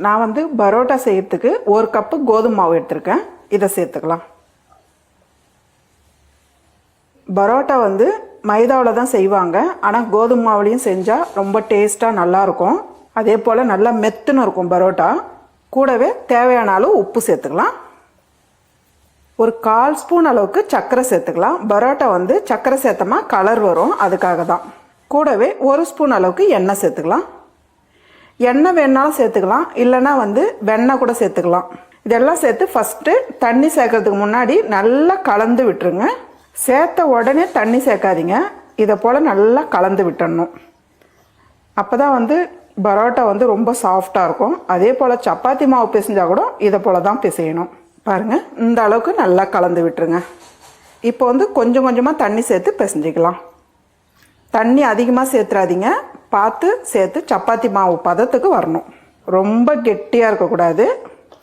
நான் வந்து பரோட்டா செய்யறதுக்கு 1 கப்பு கோதுமை மாவு எடுத்திருக்கேன். இதை சேர்த்துக்கலாம். பரோட்டா வந்து மைதாவில் தான் செய்வாங்க. ஆனால் கோதுமை மாவுலையும் செஞ்சால் ரொம்ப டேஸ்ட்டாக நல்லாயிருக்கும். அதே போல் நல்லா மெத்துன்னு இருக்கும் பரோட்டா. கூடவே தேவையான அளவு உப்பு சேர்த்துக்கலாம். ஒரு 1/4 ஸ்பூன் அளவுக்கு சர்க்கரை சேர்த்துக்கலாம். பரோட்டா வந்து சர்க்கரை சேர்த்தமா கலர் வரும், அதுக்காக தான். கூடவே 1 ஸ்பூன் அளவுக்கு எண்ணெய் சேர்த்துக்கலாம். எண்ணெய் வேணாலும் சேர்த்துக்கலாம், இல்லைன்னா வந்து வெண்ணெய் கூட சேர்த்துக்கலாம். இதெல்லாம் சேர்த்து ஃபஸ்ட்டு தண்ணி சேர்க்கறதுக்கு முன்னாடி நல்லா கலந்து விட்டுருங்க. சேர்த்த உடனே தண்ணி சேர்க்காதீங்க. இதை போல் நல்லா கலந்து விட்டுடணும். அப்போ தான் வந்து பரோட்டா வந்து ரொம்ப சாஃப்டாக இருக்கும். அதே போல் சப்பாத்தி மாவு பிசைஞ்சால் கூட இதை போல் தான் பிசையணும். பாருங்கள், இந்த அளவுக்கு நல்லா கலந்து விட்டுருங்க. இப்போ வந்து கொஞ்சம் கொஞ்சமாக தண்ணி சேர்த்து பிசைஞ்சிக்கலாம். தண்ணி அதிகமாக சேர்த்துறாதீங்க, பார்த்து சேர்த்து சப்பாத்தி மாவு பதத்துக்கு வரணும். ரொம்ப கெட்டியாக இருக்கக்கூடாது.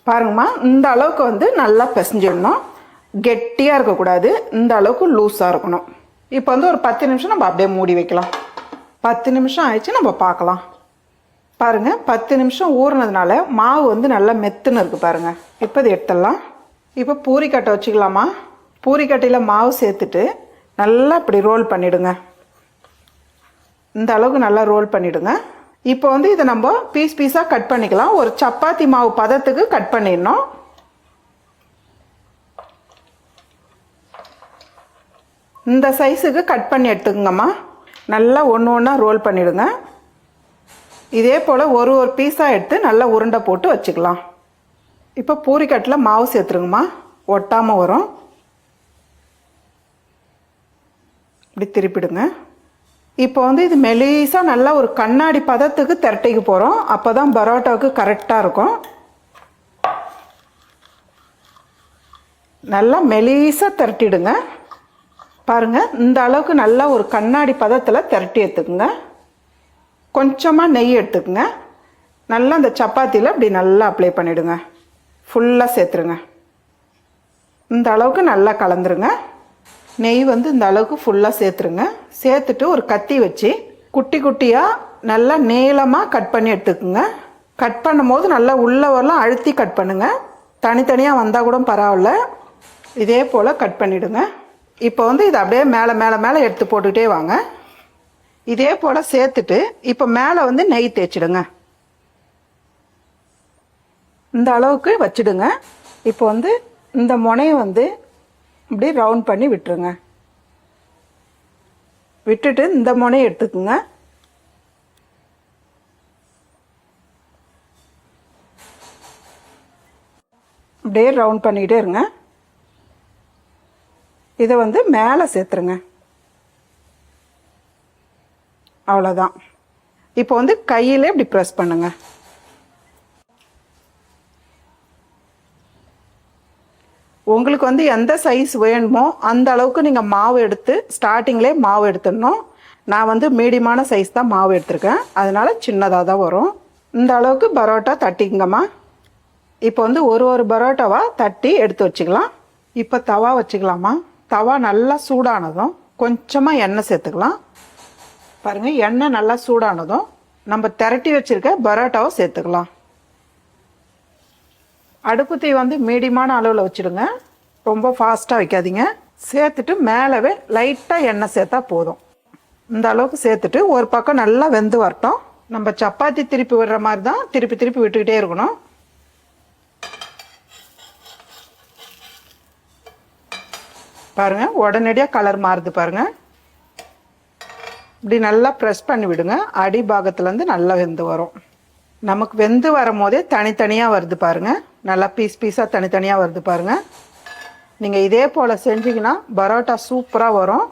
பாருங்கம்மா, இந்த அளவுக்கு வந்து நல்லா பிசைஞ்சிடணும். கெட்டியாக இருக்கக்கூடாது, இந்த அளவுக்கு லூஸாக இருக்கணும். இப்போ வந்து ஒரு 10 நிமிஷம் நம்ம அப்படியே மூடி வைக்கலாம். 10 நிமிஷம் ஆயிடுச்சு, நம்ம பார்க்கலாம். பாருங்கள், 10 நிமிஷம் ஊறினதுனால மாவு வந்து நல்லா மெத்துன்னு இருக்குது பாருங்கள். இப்போ இது எடுத்துடலாம். இப்போ பூரிக்கட்டை வச்சுக்கலாமா? பூரிக்கட்டையில் மாவு சேர்த்துட்டு நல்லா இப்படி ரோல் பண்ணிவிடுங்க. இந்த அளவுக்கு நல்லா ரோல் பண்ணிவிடுங்க. இப்போ வந்து இதை நம்ம பீஸ் பீஸாக கட் பண்ணிக்கலாம். ஒரு சப்பாத்தி மாவு பதத்துக்கு கட் பண்ணிடணும். இந்த சைஸுக்கு கட் பண்ணி எடுத்துக்கோங்கம்மா. நல்லா ஒன்று ஒன்றா ரோல் பண்ணிவிடுங்க. இதே போல் ஒரு பீஸாக எடுத்து நல்லா உருண்டை போட்டு வச்சுக்கலாம். இப்போ பூரிக்கட்டில் மாவு சேர்த்துருங்கம்மா, ஒட்டாமல் வரும். இப்படி திருப்பிடுங்க. இப்போ வந்து இது மெலிசாக நல்லா ஒரு கண்ணாடி பதத்துக்கு திரட்டிக்கு போகிறோம். அப்போ தான் பரோட்டாவுக்கு கரெக்டாக இருக்கும். நல்லா மெலிசாக திரட்டிடுங்க. பாருங்கள், இந்த அளவுக்கு நல்லா ஒரு கண்ணாடி பதத்தில் திரட்டி எடுத்துக்குங்க. கொஞ்சமாக நெய் எடுத்துக்குங்க. நல்லா அந்த சப்பாத்தியில் இப்படி நல்லா அப்ளை பண்ணிவிடுங்க. ஃபுல்லாக சேர்த்துருங்க. இந்த அளவுக்கு நல்லா கலந்துருங்க. நெய் வந்து இந்த அளவுக்கு ஃபுல்லாக சேர்த்துருங்க. சேர்த்துட்டு ஒரு கத்தி வச்சு குட்டி குட்டியாக நல்லா நீளமாக கட் பண்ணி எடுத்துக்குங்க. கட் பண்ணும் போது நல்லா உள்ளே வரலாம் அழுத்தி கட் பண்ணுங்கள். தனித்தனியாக வந்தால் கூட பரவாயில்ல. இதே போல் கட் பண்ணிவிடுங்க. இப்போ வந்து இதை அப்படியே மேலே மேலே மேலே எடுத்து போட்டுக்கிட்டே வாங்க. இதே போல் சேர்த்துட்டு இப்போ மேலே வந்து நெய் தேய்ச்சிடுங்க. இந்த அளவுக்கு வச்சுடுங்க. இப்போ வந்து இந்த முனையை வந்து இப்படி ரவுண்ட் பண்ணி விட்டுருங்க. விட்டுட்டு இந்த முனையை எடுத்துக்குங்க. அப்படியே ரவுண்ட் பண்ணிக்கிட்டே இருங்க. இதை வந்து மேலே சேர்த்துருங்க. அவ்வளோதான். இப்போ வந்து கையில் இப்படி ப்ரெஸ் பண்ணுங்க. உங்களுக்கு வந்து எந்த சைஸ் வேணுமோ அந்த அளவுக்கு நீங்கள் மாவு எடுத்து ஸ்டார்டிங்லேயே மாவு எடுத்துடணும். நான் வந்து மீடியமான சைஸ் தான் மாவு எடுத்திருக்கேன், அதனால சின்னதாக தான் வரும். இந்த அளவுக்கு பரோட்டா தட்டிங்கம்மா. இப்போ வந்து ஒரு பரோட்டாவாக தட்டி எடுத்து வச்சுக்கலாம். இப்போ தவா வச்சுக்கலாமா? தவா நல்லா சூடானதும் கொஞ்சமாக எண்ணெய் சேர்த்துக்கலாம். பாருங்கள், எண்ணெய் நல்லா சூடானதும் நம்ம திரட்டி வச்சுருக்க பரோட்டாவை சேர்த்துக்கலாம். அடுப்பு தீ வந்து மீடியமான அளவில் வச்சுடுங்க, ரொம்ப ஃபாஸ்ட்டாக வைக்காதீங்க. சேர்த்துட்டு மேலவே லைட்டாக எண்ணெய் சேர்த்தா போதும். இந்த அளவுக்கு சேர்த்துட்டு ஒரு பக்கம் நல்லா வெந்து வரட்டும். நம்ம சப்பாத்தி திருப்பி விடுற மாதிரி தான் திருப்பி திருப்பி விட்டுக்கிட்டே இருக்கணும். பாருங்கள், உடனடியாக கலர் மாறுது பாருங்கள். இப்படி நல்லா ப்ரெஸ் பண்ணி விடுங்க. அடி பாகத்துலேருந்து நல்லா வெந்து வரும். நமக்கு வெந்து வரும் போதே தனித்தனியாக வருது பாருங்கள். நல்லா பீஸ் பீஸாக தனித்தனியாக வருது பாருங்கள். நீங்கள் இதே போல் செஞ்சிங்கன்னா பரோட்டா சூப்பராக வரும்.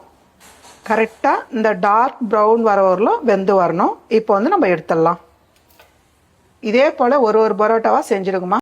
கரெக்டாக இந்த டார்க் ப்ரௌன் வர வரலும் வெந்து வரணும். இப்போ வந்து நம்ம எடுத்துடலாம். இதே போல் ஒரு பரோட்டாவாக செஞ்சுடுங்கம்மா.